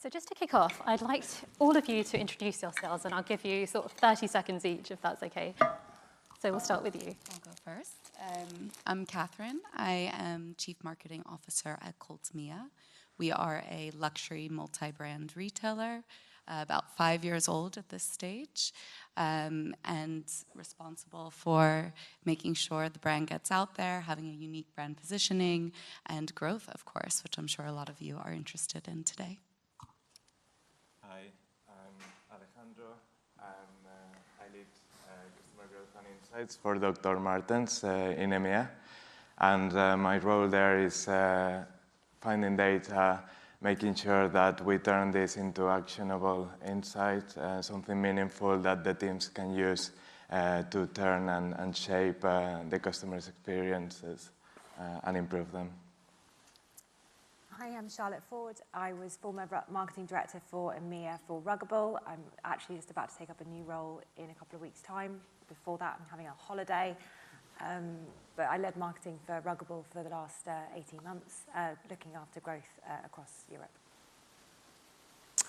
So just to kick off, I'd like all of you to introduce yourselves, and I'll give you sort of 30 seconds each, if that's okay. So we'll start with you. I'll go first. I'm Kathryn. I am Chief Marketing Officer at Mia. We are a luxury multi-brand retailer, about 5 years old at this stage, and responsible for making sure the brand gets out there, having a unique brand positioning, and growth, of course, which I'm sure a lot of you are interested in today. Hi, I'm Alejandro. I lead customer growth and insights for Dr. Martens in EMEA. And my role there is finding data, making sure that we turn this into actionable insight, something meaningful that the teams can use to turn and shape the customer's experiences and improve them. Hi, I'm Charlotte Ford. I was former marketing director for EMEA for Ruggable. I'm actually just about to take up a new role in a couple of weeks' time. Before that, I'm having a holiday. But I led marketing for Ruggable for the last 18 months, looking after growth across Europe.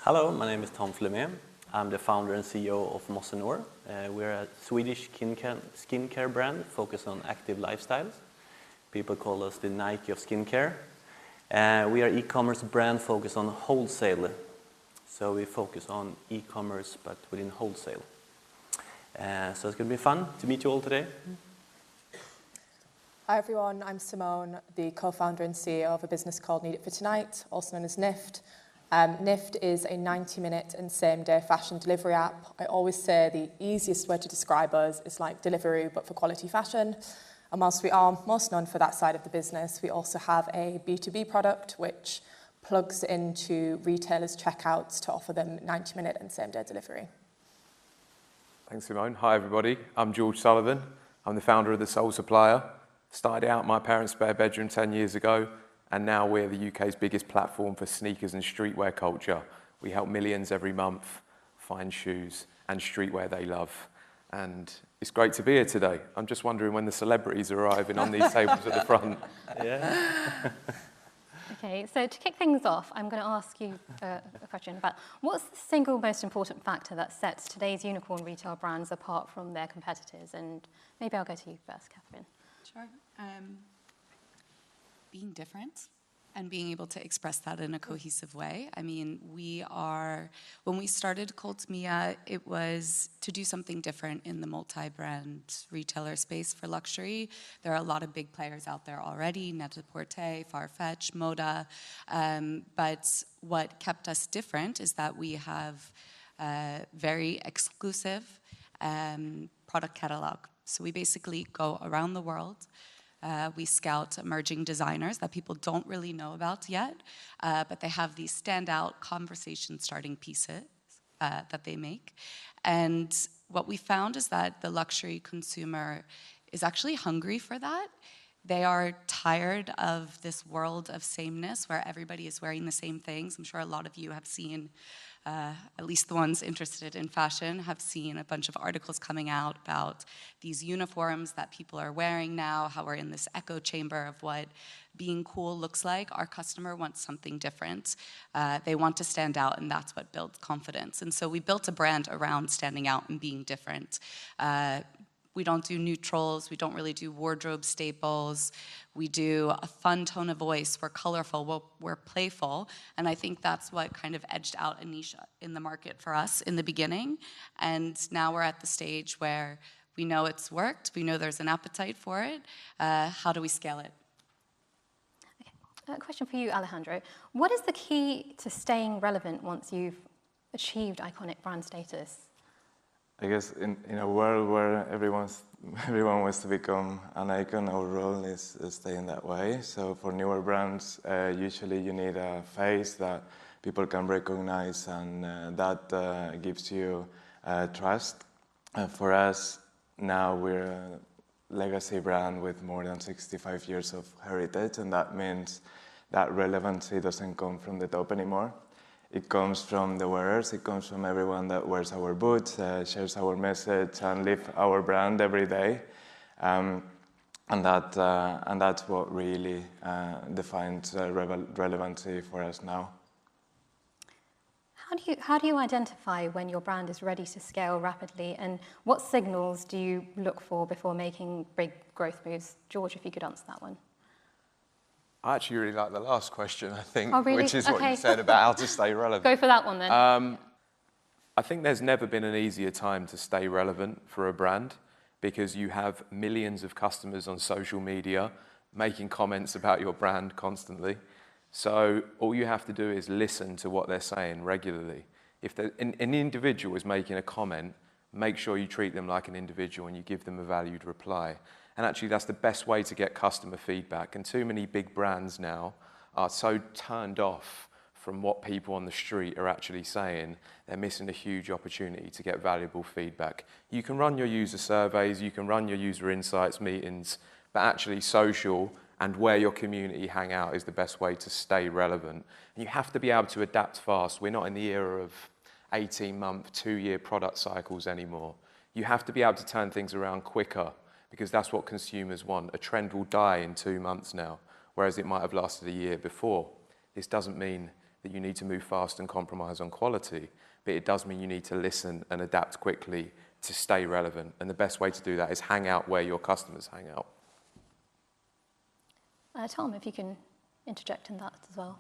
Hello, my name is Tom Flumé. I'm the founder and CEO of Noor. We're a Swedish skincare brand focused on active lifestyles. People call us the Nike of skincare. We are e-commerce brand focused on wholesale. So we focus on e-commerce, but within wholesale. So it's going to be fun to meet you all today. Hi everyone, I'm Simone, the co-founder and CEO of a business called Need It For Tonight, also known as Nift. Nift is a 90-minute and same-day fashion delivery app. I always say the easiest way to describe us is like Deliveroo, but for quality fashion. And whilst we are most known for that side of the business, we also have a B2B product which plugs into retailers' checkouts to offer them 90-minute and same-day delivery. Thanks, Simone. Hi, everybody. I'm George Sullivan. I'm the founder of the Sole Supplier. Started out in my parents' spare bedroom 10 years ago, and now we're the UK's biggest platform for sneakers and streetwear culture. We help millions every month find shoes and streetwear they love. And it's great to be here today. I'm just wondering when the celebrities are arriving on these tables at the front. Yeah. Okay, so to kick things off, I'm going to ask you a question about what's the single most important factor that sets today's unicorn retail brands apart from their competitors? And maybe I'll go to you first, Kathryn. Sure. Being different and being able to express that in a cohesive way. I mean, when we started Mia, it was to do something different in the multi-brand retailer space for luxury. There are a lot of big players out there already, Net-a-Porter, Farfetch, Moda. But what kept us different is that we have a very exclusive product catalog. So we basically go around the world. We scout emerging designers that people don't really know about yet, but they have these standout conversation-starting pieces that they make. And what we found is that the luxury consumer is actually hungry for that. They are tired of this world of sameness where everybody is wearing the same things. I'm sure a lot of you have seen, at least the ones interested in fashion, have seen a bunch of articles coming out about these uniforms that people are wearing now, how we're in this echo chamber of what being cool looks like. Our customer wants something different. They want to stand out, and that's what builds confidence. And so we built a brand around standing out and being different. We don't do neutrals. We don't really do wardrobe staples. We do a fun tone of voice. We're colorful. We're playful. And I think that's what kind of edged out a niche in the market for us in the beginning. And now we're at the stage where we know it's worked. We know there's an appetite for it. How do we scale it? Okay. A question for you, Alejandro. What is the key to staying relevant once you've achieved iconic brand status? I guess in a world where everyone wants to become an icon, our role is staying that way. So for newer brands, usually you need a face that people can recognize, and that gives you trust. For us, now we're a legacy brand with more than 65 years of heritage, and that means that relevancy doesn't come from the top anymore. It comes from the wearers, it comes from everyone that wears our boots, shares our message, and lives our brand every day. And that's what really defines relevancy for us now. How do you identify when your brand is ready to scale rapidly, and what signals do you look for before making big growth moves? George, if you could answer that one. I actually really like the last question, I think, Oh, really? which is what Okay. you said about how to stay relevant. Go for that one then. I think there's never been an easier time to stay relevant for a brand, because you have millions of customers on social media making comments about your brand constantly. So all you have to do is listen to what they're saying regularly. If an individual is making a comment, make sure you treat them like an individual and you give them a valued reply. And actually that's the best way to get customer feedback. And too many big brands now are so turned off from what people on the street are actually saying, they're missing a huge opportunity to get valuable feedback. You can run your user surveys, you can run your user insights meetings, but actually social and where your community hang out is the best way to stay relevant. And you have to be able to adapt fast. We're not in the era of 18-month, 2-year product cycles anymore. You have to be able to turn things around quicker, because that's what consumers want. A trend will die in 2 months now, whereas it might have lasted a year before. This doesn't mean that you need to move fast and compromise on quality, but it does mean you need to listen and adapt quickly to stay relevant. And the best way to do that is hang out where your customers hang out. Tom, if you can interject in that as well.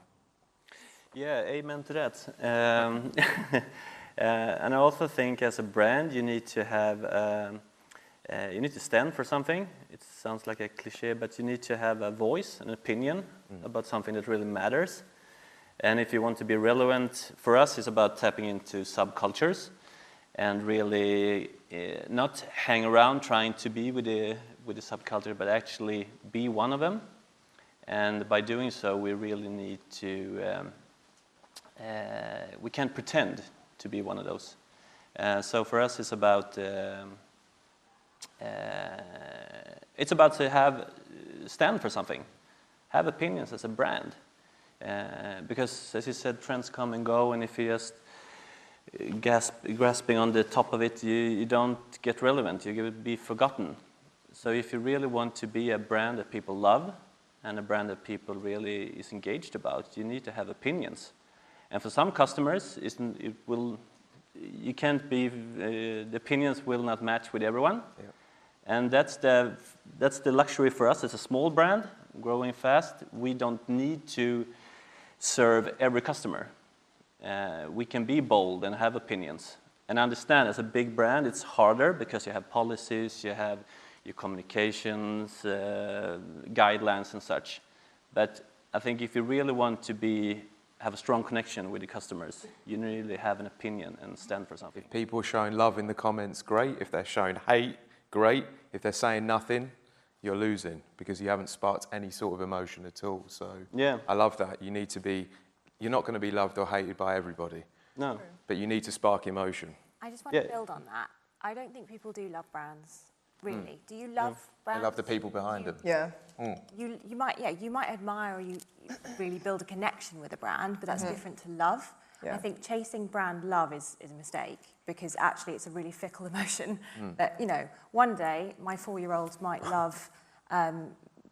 Yeah, amen to that. And I also think as a brand, you need to have, you need to stand for something. It sounds like a cliche, but you need to have a voice, an opinion about something that really matters. And if you want to be relevant, for us, it's about tapping into subcultures and really not hang around trying to be with the subculture, but actually be one of them. And by doing so, we really need to, we can't pretend to be one of those. So for us, it's about to stand for something, have opinions as a brand. Because, as you said, trends come and go, and if you just grasping on the top of it, you don't get relevant, you will be forgotten. So if you really want to be a brand that people love, and a brand that people really is engaged about, you need to have opinions. And for some customers, you can't be, the opinions will not match with everyone. Yeah. And that's the luxury for us as a small brand, growing fast. We don't need to serve every customer. We can be bold and have opinions. And understand, as a big brand, it's harder because you have policies, you have your communications, guidelines and such. But I think if you really want to have a strong connection with the customers, you really have an opinion and stand for something. If people are showing love in the comments, great. If they're showing hate, great. If they're saying nothing, you're losing, because you haven't sparked any sort of emotion at all. So yeah. I love that. You need to be, you're not going to be loved or hated by everybody. No. But you need to spark emotion. I just want to build on that. I don't think people do love brands. Really? Do you love brands? I love the people behind them. Yeah. You might admire, or you really build a connection with a brand, but that's different to love. Yeah. I think chasing brand love is a mistake, because actually it's a really fickle emotion. That, you know, one day my 4-year-old might love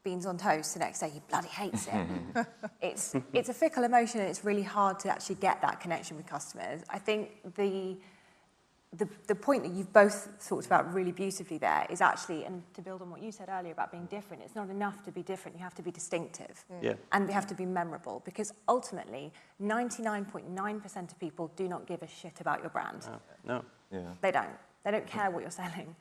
beans on toast, the next day he bloody hates it. It's a fickle emotion, and it's really hard to actually get that connection with customers. I think the point that you've both talked about really beautifully there is actually, and to build on what you said earlier about being different, it's not enough to be different, you have to be distinctive. Yeah. And we have to be memorable, because ultimately 99.9% of people do not give a shit about your brand. No. Yeah. They don't care what you're selling.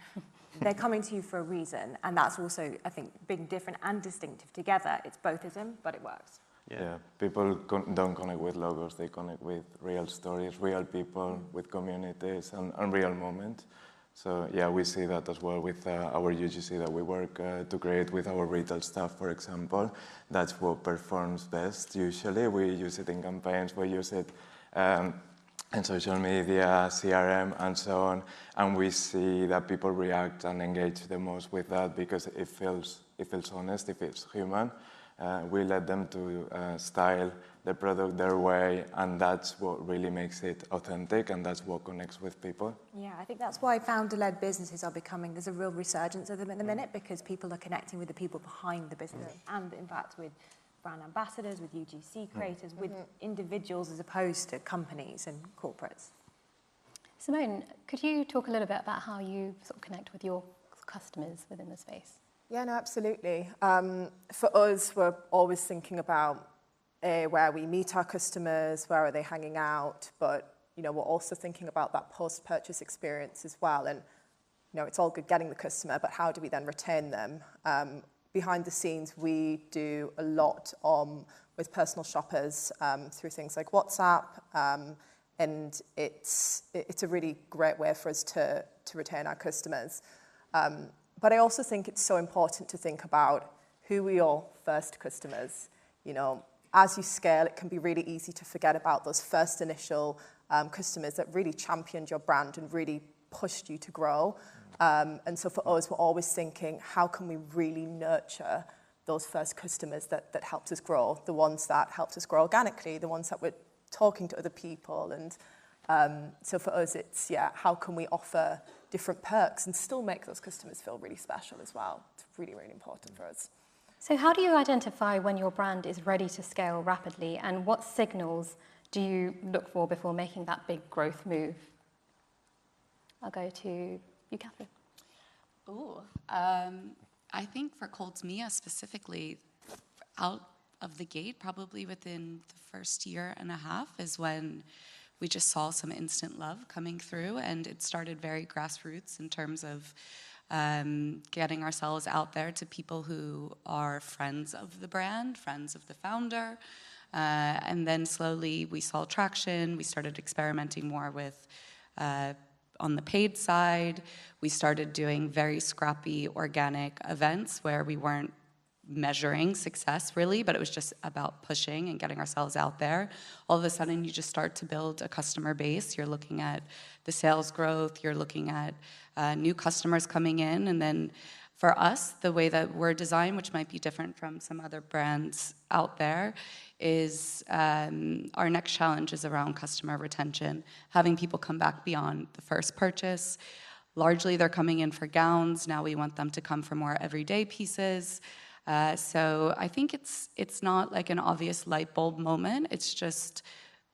They're coming to you for a reason, and that's also, I think, being different and distinctive together. It's bothism, but it works. Yeah, people don't connect with logos, they connect with real stories, real people, with communities, and real moments. So yeah, we see that as well with our UGC that we work to create with our retail staff, for example. That's what performs best usually. We use it in campaigns, we use it in social media, CRM, and so on. And we see that people react and engage the most with that, because it feels honest, it feels human. We let them to style the product their way, and that's what really makes it authentic, and that's what connects with people. Yeah, I think that's why founder-led businesses are becoming, there's a real resurgence of them at the minute, because people are connecting with the people behind the business, and in fact with brand ambassadors, with UGC creators, with individuals as opposed to companies and corporates. Simone, could you talk a little bit about how you sort of connect with your customers within the space? Yeah, no, absolutely. For us, we're always thinking about where we meet our customers, where are they hanging out, but we're also thinking about that post-purchase experience as well. And it's all good getting the customer, but how do we then retain them? Behind the scenes, we do a lot with personal shoppers through things like WhatsApp, and it's a really great way for us to retain our customers. But I also think it's so important to think about who are your first customers. As you scale, it can be really easy to forget about those first initial customers that really championed your brand and really pushed you to grow. And so for us, we're always thinking, how can we really nurture those first customers that helped us grow, the ones that helped us grow organically, the ones that were talking to other people. And so for us, it's, how can we offer different perks and still make those customers feel really special as well? It's really, really important for us. So how do you identify when your brand is ready to scale rapidly, and what signals do you look for before making that big growth move? I'll go to you, Kathryn. I think for Cult Mia specifically, out of the gate, probably within the first year and a half, is when we just saw some instant love coming through, and it started very grassroots in terms of getting ourselves out there to people who are friends of the brand, friends of the founder. And then slowly we saw traction. We started experimenting more with on the paid side. We started doing very scrappy organic events where we weren't measuring success really, but it was just about pushing and getting ourselves out there. All of a sudden you just start to build a customer base. You're looking at the sales growth, you're looking at new customers coming in, and then for us, the way that we're designed, which might be different from some other brands out there, is our next challenge is around customer retention, having people come back beyond the first purchase. Largely they're coming in for gowns. Now we want them to come for more everyday pieces. So I think it's not like an obvious light bulb moment. It's just,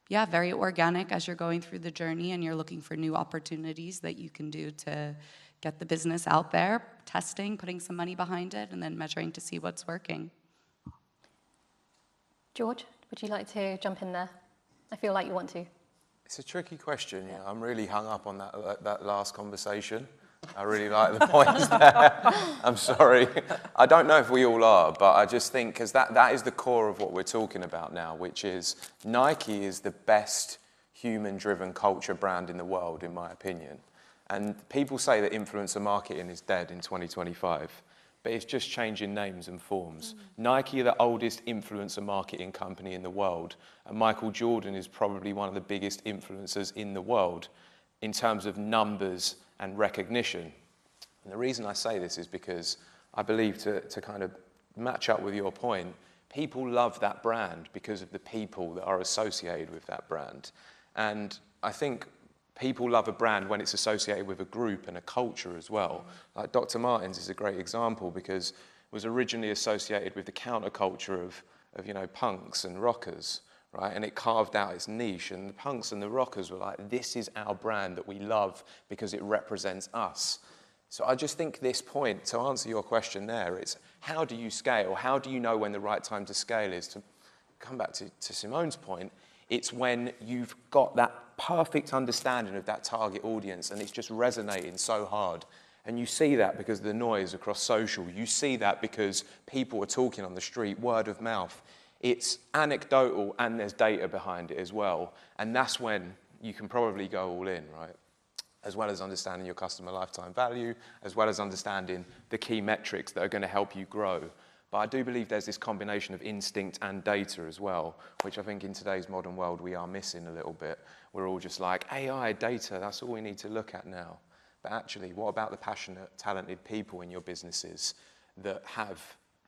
very organic as you're going through the journey and you're looking for new opportunities that you can do to get the business out there, testing, putting some money behind it, and then measuring to see what's working. George, would you like to jump in there? I feel like you want to. It's a tricky question. I'm really hung up on that last conversation. I really like the points there. I'm sorry. I don't know if we all are, but I just think, because that is the core of what we're talking about now, which is Nike is the best human-driven culture brand in the world, in my opinion. And people say that influencer marketing is dead in 2025, but it's just changing names and forms. Nike are the oldest influencer marketing company in the world, and Michael Jordan is probably one of the biggest influencers in the world in terms of numbers and recognition. And the reason I say this is because I believe, to kind of match up with your point, people love that brand because of the people that are associated with that brand. And I think people love a brand when it's associated with a group and a culture as well. Like Dr. Martens is a great example because it was originally associated with the counterculture of punks and rockers, right? And it carved out its niche, and the punks and the rockers were like, this is our brand that we love because it represents us. So I just think this point, to answer your question there, it's how do you scale? How do you know when the right time to scale is? To come back to Simone's point, it's when you've got that perfect understanding of that target audience and it's just resonating so hard. And you see that because of the noise across social. You see that because people are talking on the street, word of mouth. It's anecdotal and there's data behind it as well. And that's when you can probably go all in, right? As well as understanding your customer lifetime value, as well as understanding the key metrics that are going to help you grow. But I do believe there's this combination of instinct and data as well, which I think in today's modern world we are missing a little bit. We're all just like, AI, data, that's all we need to look at now. But actually, what about the passionate, talented people in your businesses that have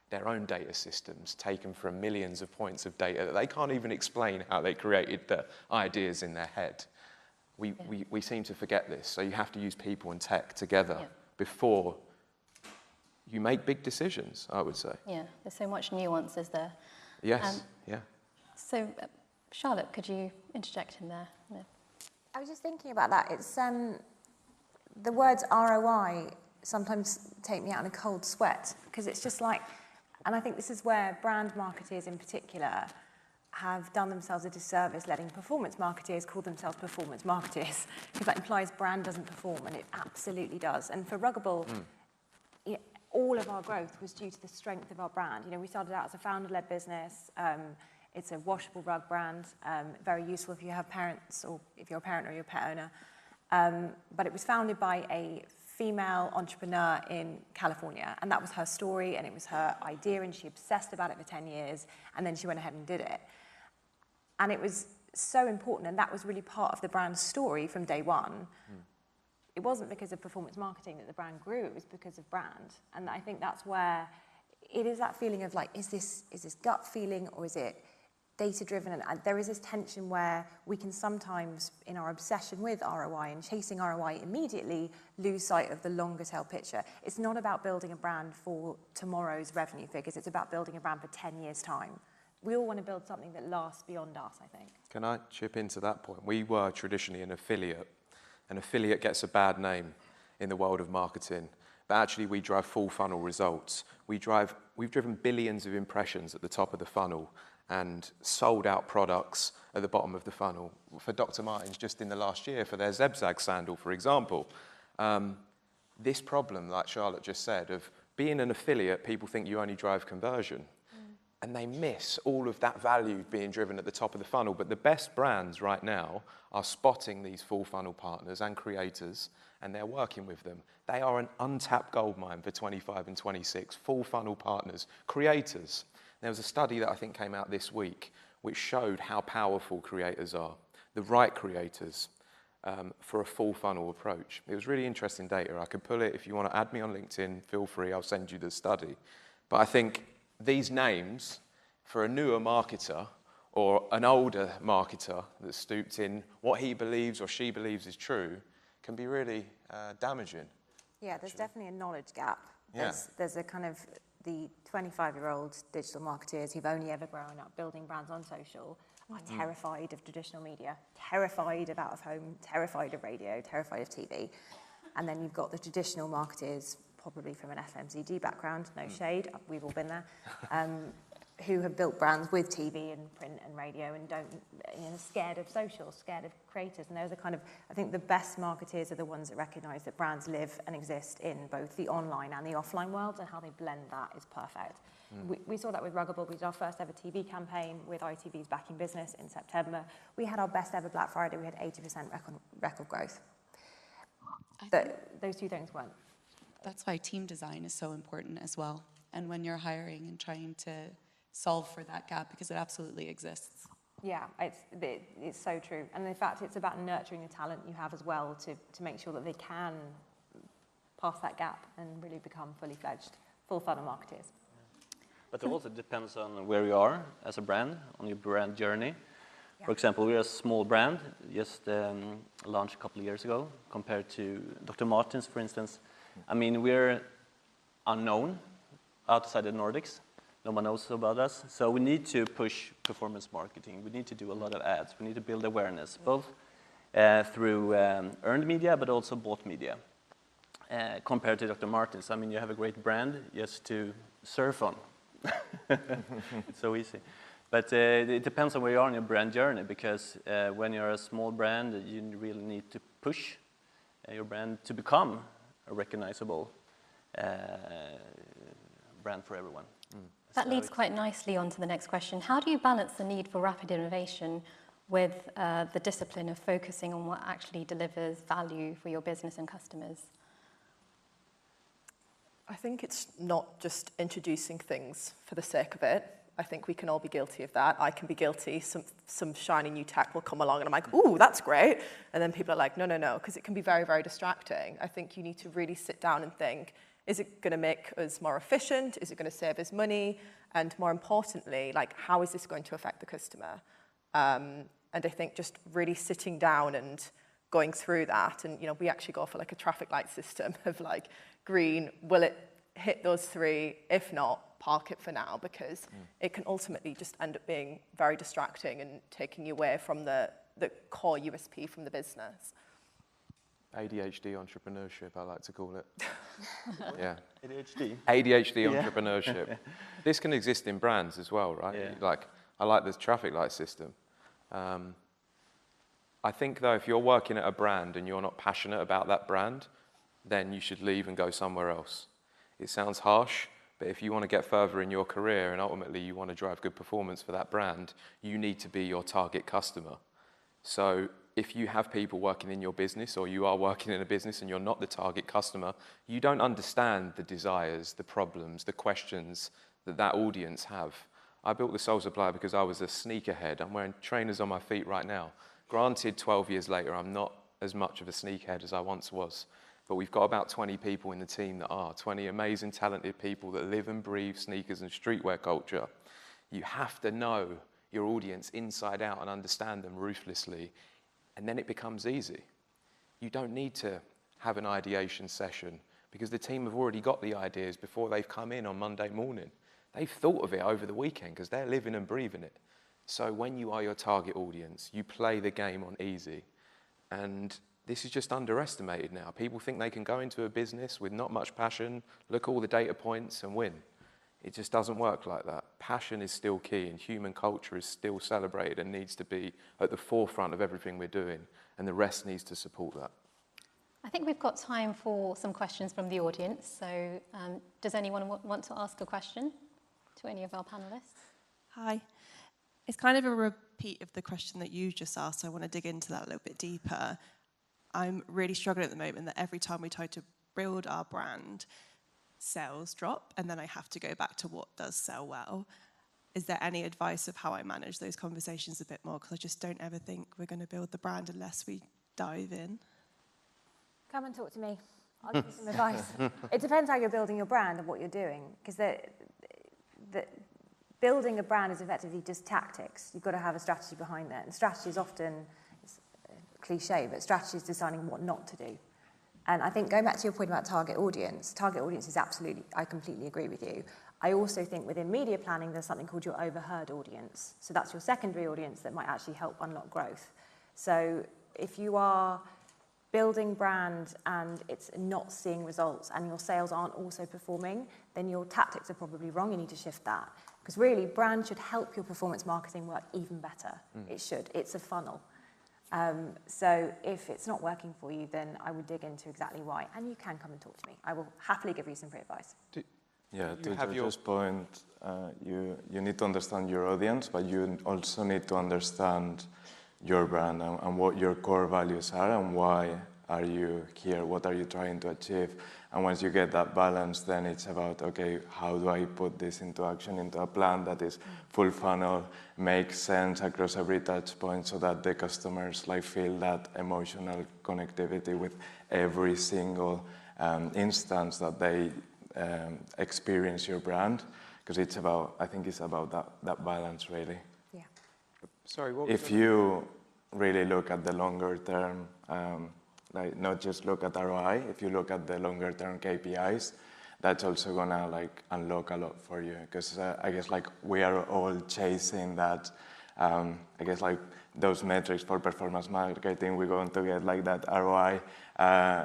their own data systems taken from millions of points of data that they can't even explain how they created the ideas in their head? We seem to forget this. So you have to use people and tech together before you make big decisions, I would say. Yeah, there's so much nuance, is there? Yes, yeah. So, Charlotte, could you interject in there? No. I was just thinking about that. It's the words ROI sometimes take me out in a cold sweat, because it's just like, and I think this is where brand marketers in particular have done themselves a disservice letting performance marketers call themselves performance marketers, because that implies brand doesn't perform, and it absolutely does. And for Ruggable, all of our growth was due to the strength of our brand. You know, we started out as a founder-led business. It's a washable rug brand, very useful if you have parents, or if you're a parent or you're a pet owner. But it was founded by a female entrepreneur in California, and that was her story, and it was her idea, and she obsessed about it for 10 years, and then she went ahead and did it. And it was so important, and that was really part of the brand's story from day one. It wasn't because of performance marketing that the brand grew, it was because of brand. And I think that's where it is, that feeling of like, is this gut feeling, or is it data-driven? And there is this tension where we can sometimes, in our obsession with ROI and chasing ROI immediately, lose sight of the longer tail picture. It's not about building a brand for tomorrow's revenue figures, it's about building a brand for 10 years' time. We all want to build something that lasts beyond us, I think. Can I chip into that point? We were traditionally an affiliate. An affiliate gets a bad name in the world of marketing, but actually we drive full funnel results. We've driven billions of impressions at the top of the funnel and sold out products at the bottom of the funnel. For Dr. Martens, just in the last year, for their Zebzag sandal, for example. This problem, like Charlotte just said, of being an affiliate, people think you only drive conversion. And they miss all of that value being driven at the top of the funnel. But the best brands right now are spotting these full funnel partners and creators, and they're working with them. They are an untapped goldmine for 25 and 26, full funnel partners, creators. There was a study that I think came out this week which showed how powerful creators are, the right creators, for a full funnel approach. It was really interesting data. I could pull it. If you want to add me on LinkedIn, feel free. I'll send you the study. But I think these names, for a newer marketer or an older marketer that's stooped in what he believes or she believes is true, can be really damaging. Yeah, there's definitely a knowledge gap. There's a kind of the 25-year-old digital marketers who've only ever grown up building brands on social are terrified of traditional media, terrified of out-of-home, terrified of radio, terrified of TV. And then you've got the traditional marketers, probably from an FMCG background, no shade, we've all been there, who have built brands with TV and print and radio and don't, scared of social, scared of creators. And those are kind of, I think the best marketers are the ones that recognise that brands live and exist in both the online and the offline worlds, and how they blend that is perfect. We saw that with Ruggable. We did our first ever TV campaign with ITV's Back in Business in September. We had our best ever Black Friday. We had 80% record growth. Those two things weren't. That's why team design is so important as well. And when you're hiring and trying to solve for that gap, because it absolutely exists. Yeah, it's so true. And in fact, it's about nurturing the talent you have as well to make sure that they can pass that gap and really become fully fledged, full funnel marketers. But it also depends on where you are as a brand, on your brand journey. For example, we're a small brand, just launched a couple of years ago, compared to Dr. Martens, for instance. I mean, we're unknown outside the Nordics. No one knows about us. So we need to push performance marketing. We need to do a lot of ads. We need to build awareness, both through earned media, but also bought media. Compared to Dr. Martens, I mean, you have a great brand just to surf on. It's so easy. But it depends on where you are in your brand journey, because when you're a small brand, you really need to push your brand to become a recognizable brand for everyone. That leads quite nicely on to the next question. How do you balance the need for rapid innovation with the discipline of focusing on what actually delivers value for your business and customers? I think it's not just introducing things for the sake of it. I think we can all be guilty of that. I can be guilty. Some shiny new tech will come along and I'm like, ooh, that's great. And then people are like, no, because it can be very, very distracting. I think you need to really sit down and think, is it going to make us more efficient? Is it going to save us money? And more importantly, like, how is this going to affect the customer? And I think just really sitting down and going through that, and we actually go for like a traffic light system of like green, will it hit those three? If not, park it for now, because it can ultimately just end up being very distracting and taking you away from the core USP from the business. ADHD entrepreneurship, I like to call it. Yeah. ADHD. ADHD entrepreneurship. This can exist in brands as well, right? Yeah. Like, I like this traffic light system. I think, though, if you're working at a brand and you're not passionate about that brand, then you should leave and go somewhere else. It sounds harsh, but if you want to get further in your career and ultimately you want to drive good performance for that brand, you need to be your target customer. So if you have people working in your business, or you are working in a business and you're not the target customer, you don't understand the desires, the problems, the questions that audience have. I built the Sole Supplier because I was a sneakerhead. I'm wearing trainers on my feet right now. Granted, 12 years later, I'm not as much of a sneakerhead as I once was. But we've got about 20 people in the team that are, 20 amazing, talented people that live and breathe sneakers and streetwear culture. You have to know your audience inside out and understand them ruthlessly, and then it becomes easy. You don't need to have an ideation session because the team have already got the ideas before they've come in on Monday morning. They've thought of it over the weekend because they're living and breathing it. So when you are your target audience, you play the game on easy. And this is just underestimated now. People think they can go into a business with not much passion, look at all the data points and win. It just doesn't work like that. Passion is still key, and human culture is still celebrated and needs to be at the forefront of everything we're doing, and the rest needs to support that. I think we've got time for some questions from the audience. So does anyone want to ask a question to any of our panelists? Hi. It's kind of a repeat of the question that you just asked, so I want to dig into that a little bit deeper. I'm really struggling at the moment that every time we try to build our brand, sales drop, and then I have to go back to what does sell well. Is there any advice of how I manage those conversations a bit more? Because I just don't ever think we're going to build the brand unless we dive in. Come and talk to me. I'll give you some advice. It depends how you're building your brand and what you're doing, because building a brand is effectively just tactics. You've got to have a strategy behind that. And strategy is often, it's a cliche, but strategy is deciding what not to do. And I think going back to your point about target audience is absolutely, I completely agree with you. I also think within media planning, there's something called your overheard audience. So that's your secondary audience that might actually help unlock growth. So if you are building brand and it's not seeing results and your sales aren't also performing, then your tactics are probably wrong. You need to shift that. Because really, brand should help your performance marketing work even better. It should. It's a funnel. So if it's not working for you, then I would dig into exactly why. And you can come and talk to me. I will happily give you some free advice. To George's point, you need to understand your audience, but you also need to understand your brand and what your core values are and why are you here, what are you trying to achieve. And once you get that balance, then it's about, okay, how do I put this into action, into a plan that is full funnel, makes sense across every touch point so that the customers feel that emotional connectivity with every single instance that they experience your brand. Because it's about, I think it's about that balance really. Yeah. Sorry, what if you really look at the longer term, not just look at ROI, if you look at the longer term KPIs, that's also gonna unlock a lot for you. Because I guess we are all chasing that, I guess those metrics for performance marketing, we're going to get that ROI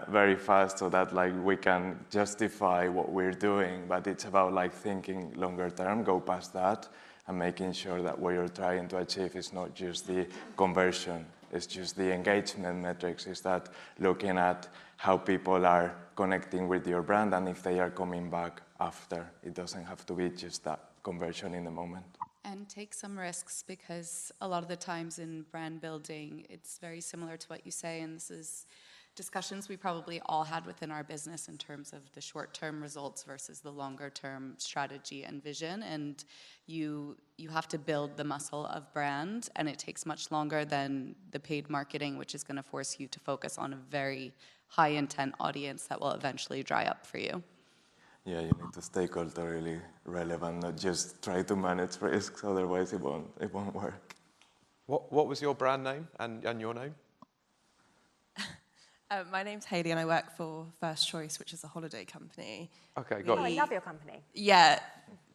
very fast so that we can justify what we're doing. But it's about thinking longer term, go past that, and making sure that what you're trying to achieve is not just the conversion, it's just the engagement metrics, is that looking at how people are connecting with your brand and if they are coming back after. It doesn't have to be just that conversion in the moment. And take some risks, because a lot of the times in brand building, it's very similar to what you say, and this is discussions we probably all had within our business in terms of the short-term results versus the longer-term strategy and vision. And you have to build the muscle of brand, and it takes much longer than the paid marketing, which is going to force you to focus on a very high-intent audience that will eventually dry up for you. Yeah, you need to stay culturally relevant, not just try to manage risks, otherwise it won't work. What was your brand name and your name? My name's Hayley and I work for First Choice, which is a holiday company. Okay, got Oh, I it. love your company. Yeah,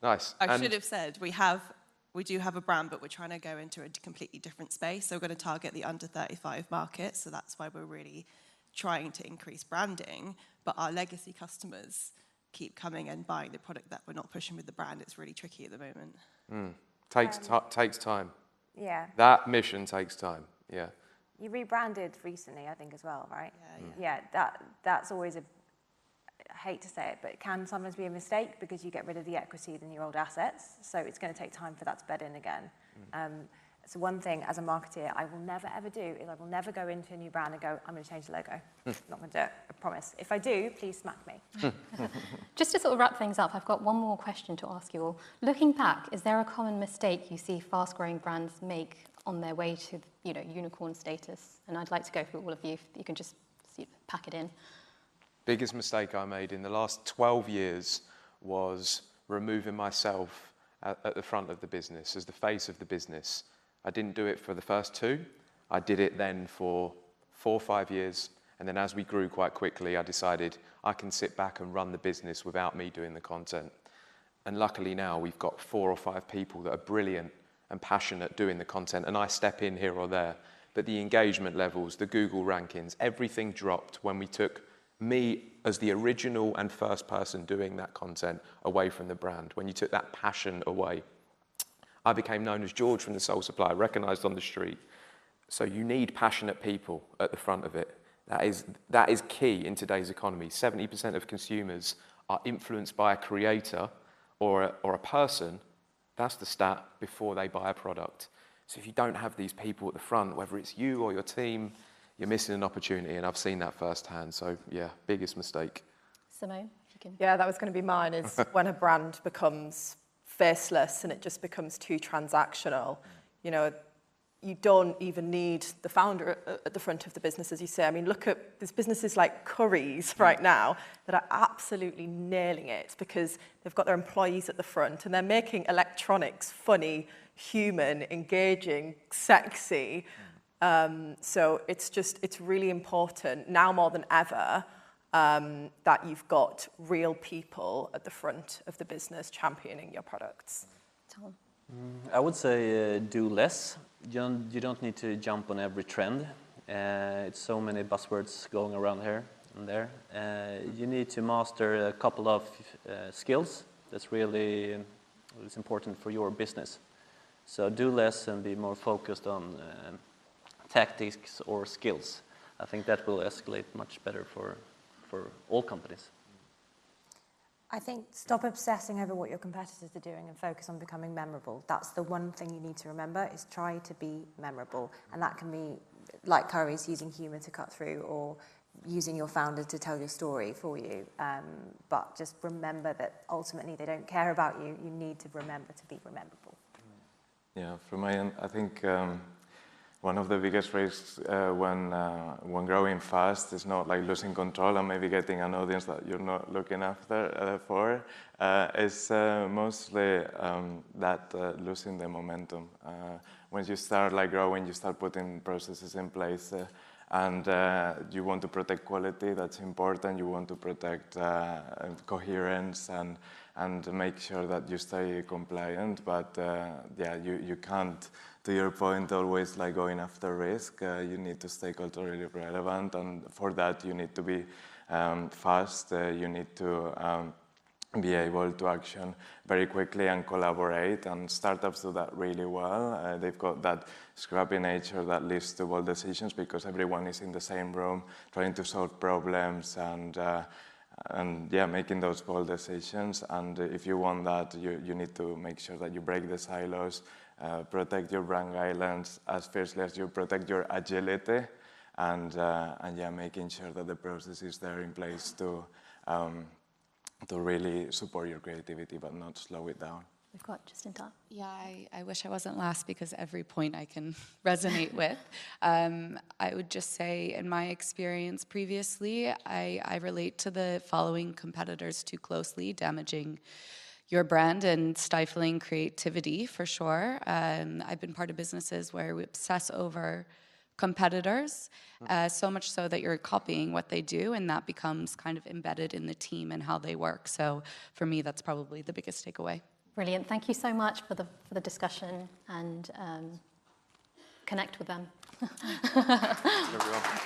Nice. I should have said we do have a brand, but we're trying to go into a completely different space. So we're going to target the under 35 market. So that's why we're really trying to increase branding. But our legacy customers keep coming and buying the product that we're not pushing with the brand. It's really tricky at the moment. Takes time. Yeah. That mission takes time. Yeah. You rebranded recently, I think, as well, right? Yeah. Yeah, that's always I hate to say it, but it can sometimes be a mistake because you get rid of the equity in your old assets. So it's going to take time for that to bed in again. So one thing as a marketeer I will never ever do is I will never go into a new brand and go, I'm going to change the logo. Not going to do it, I promise. If I do, please smack me. Just to sort of wrap things up, I've got one more question to ask you all. Looking back, is there a common mistake you see fast-growing brands make on their way to, unicorn status? And I'd like to go through all of you. If you can just pack it in. Biggest mistake I made in the last 12 years was removing myself at the front of the business, as the face of the business. I didn't do it for the first 2. I did it then for 4 or 5 years. And then as we grew quite quickly, I decided I can sit back and run the business without me doing the content. And luckily now we've got 4 or 5 people that are brilliant and passionate doing the content, and I step in here or there. But the engagement levels, the Google rankings, everything dropped when we took me as the original and first person doing that content away from the brand. When you took that passion away, I became known as George from the Sole Supplier, recognised on the street. So you need passionate people at the front of it. That is key in today's economy. 70% of consumers are influenced by a creator or a person. That's the stat before they buy a product. So if you don't have these people at the front, whether it's you or your team, you're missing an opportunity, and I've seen that firsthand. So yeah, biggest mistake. Simone, if you can. Yeah, that was going to be mine, is when a brand becomes faceless and it just becomes too transactional. You don't even need the founder at the front of the business, as you say. I mean, look at, there's businesses like Currys right now that are absolutely nailing it because they've got their employees at the front and they're making electronics funny, human, engaging, sexy. So it's really important now more than ever that you've got real people at the front of the business championing your products. Tom. I would say do less. You don't need to jump on every trend. It's so many buzzwords going around here and there. You need to master a couple of skills. That's really it's important for your business. So do less and be more focused on tactics or skills. I think that will escalate much better for all companies. I think stop obsessing over what your competitors are doing and focus on becoming memorable. That's the one thing you need to remember, is try to be memorable. And that can be like Currys, using humour to cut through, or using your founder to tell your story for you. But just remember that ultimately they don't care about you. You need to remember to be rememberable. Yeah, from my end, I think one of the biggest risks when growing fast is not like losing control and maybe getting an audience that you're not looking after for. It's mostly that losing the momentum. When you start like growing, you start putting processes in place, and you want to protect quality. That's important. You want to protect coherence and make sure that you stay compliant. But yeah, you can't, to your point, always like going after risk. You need to stay culturally relevant, and for that you need to be fast. You need to be able to action very quickly and collaborate, and startups do that really well. They've got that scrappy nature that leads to bold decisions because everyone is in the same room trying to solve problems and yeah, making those bold decisions. And if you want that, you need to make sure that you break the silos, protect your brand guidelines as fiercely as you protect your agility, and yeah, making sure that the process is there in place to really support your creativity but not slow it down. We've got just in time. Yeah, I wish I wasn't last because every point I can resonate with. I would just say, in my experience previously, I relate to the following competitors too closely, damaging your brand and stifling creativity for sure. I've been part of businesses where we obsess over competitors, so much so that you're copying what they do, and that becomes kind of embedded in the team and how they work. So for me, that's probably the biggest takeaway. Brilliant. Thank you so much for the discussion, and connect with them. Everyone.